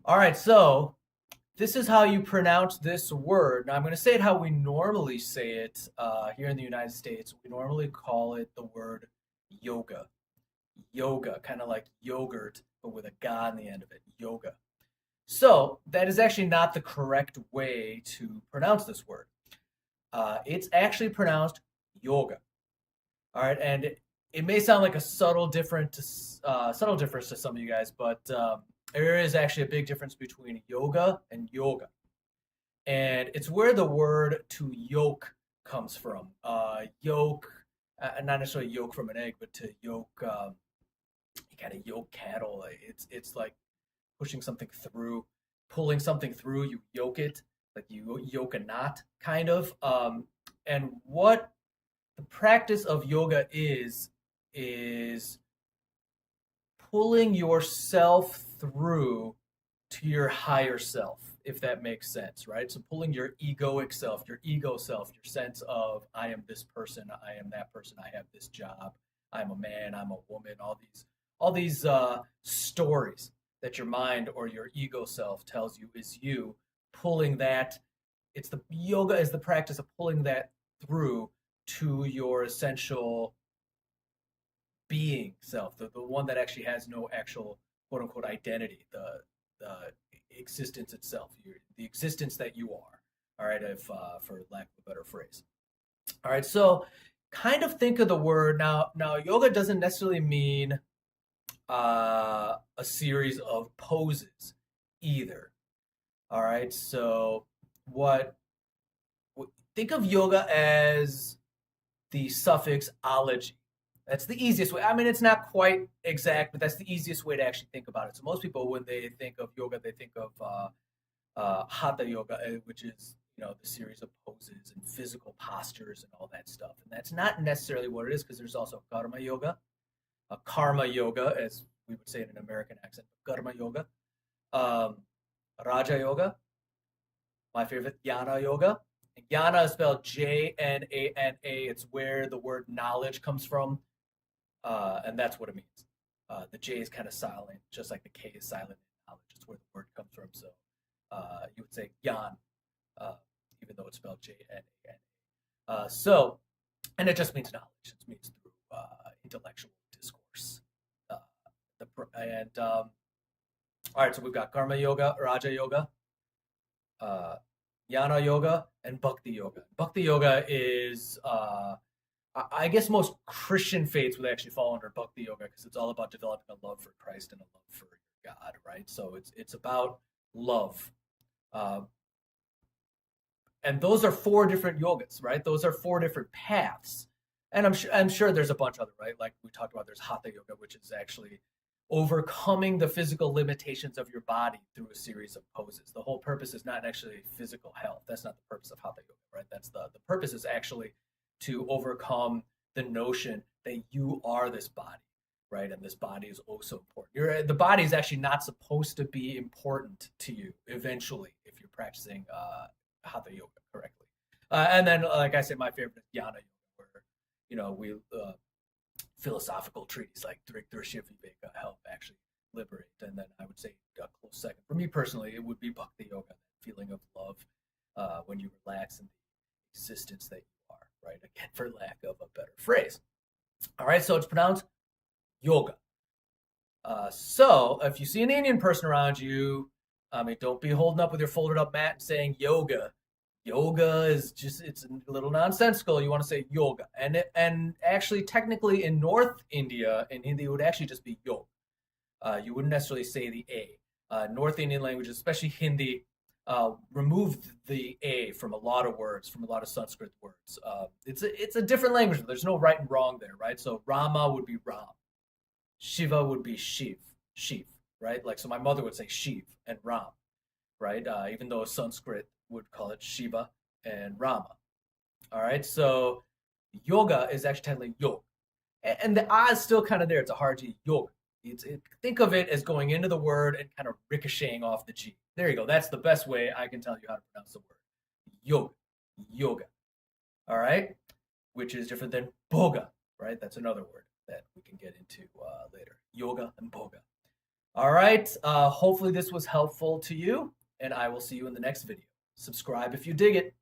All right, so this is how you pronounce this word. Now, I'm going to say it how we normally say it here in the United States. We normally call it the word yoga. Yoga, kind of like yogurt, but with a ga on the end of it. Yoga. So, that is actually not the correct way to pronounce this word. It's actually pronounced yoga. All right, and it may sound like a subtle difference to some of you guys, but there is actually a big difference between yoga and yoga, and it's where the word to yoke comes from. Yoke, not necessarily yolk from an egg, but to yoke, you kind of yoke cattle. It's like pushing something through, pulling something through. You yoke it, like you yoke a knot, kind of. And what the practice of yoga is pulling yourself through to your higher self, if that makes sense, right? So pulling your egoic self, your ego self, your sense of I am this person, I am that person, I have this job, I'm a man, I'm a woman, all these stories that your mind or your ego self tells you is you, pulling that. It's the yoga is the practice of pulling that through to your essential being self, the one that actually has no actual quote unquote identity, the existence itself, the existence that you are. All right, if for lack of a better phrase. All right, so kind of think of the word now. Now, yoga doesn't necessarily mean a series of poses either. All right, so what, think of yoga as the suffix ology. That's the easiest way. I mean, it's not quite exact, but that's the easiest way to actually think about it. So most people, when they think of yoga, they think of hatha yoga, which is the series of poses and physical postures and all that stuff. And that's not necessarily what it is, because there's also karma yoga, as we would say in an American accent, karma yoga, um, raja yoga, my favorite, jnana yoga. And jnana is spelled Jnana. It's where the word knowledge comes from, and that's what it means. The J is kind of silent, just like the K is silent in knowledge. It's where the word comes from. So you would say Yan, uh, even though it's spelled Jnana. And it just means knowledge. It means through intellectual discourse. Uh, and all right, so we've got karma yoga, raja yoga, uh, jnana yoga, and bhakti yoga. Bhakti yoga is I guess most Christian faiths would actually fall under Bhakti Yoga, because it's all about developing a love for Christ and a love for God, right? So it's about love, uh, and those are four different yogas, right? Those are four different paths, and I'm sure there's a bunch other, right? Like we talked about, there's Hatha Yoga, which is actually overcoming the physical limitations of your body through a series of poses. The whole purpose is not actually physical health. That's not the purpose of Hatha Yoga, right? That's the purpose is actually to overcome the notion that you are this body, right? And this body is also important. The body is actually not supposed to be important to you eventually if you're practicing hatha yoga correctly. And then, like I said, my favorite is jnana yoga, where we philosophical treatises like Drishya Viveka help actually liberate. And then I would say a close second for me personally, it would be bhakti yoga, that feeling of love when you relax in the existence that you are, right? Again, for lack of a better phrase. All right, so it's pronounced yoga. So if you see an Indian person around you, I mean, don't be holding up with your folded up mat and saying yoga. Yoga is just, it's a little nonsensical. You want to say yoga. And actually, technically, in North India, in Hindi, it would actually just be yoga. You wouldn't necessarily say the A. North Indian languages, especially Hindi, removed the A from a lot of words, from a lot of Sanskrit words. It's a different language. There's no right and wrong there, right? So Rama would be Ram. Shiva would be Shiv, right? Like, so my mother would say Shiv and Ram, right? Even though Sanskrit would call it Shiva and Rama. All right, so yoga is actually technically yoga. And the ah is still kind of there. It's a hard G, yoga. Think of it as going into the word and kind of ricocheting off the G. There you go. That's the best way I can tell you how to pronounce the word. Yoga. Yoga. All right? Which is different than boga, right? That's another word that we can get into later. Yoga and boga. All right. Hopefully this was helpful to you, and I will see you in the next video. Subscribe if you dig it.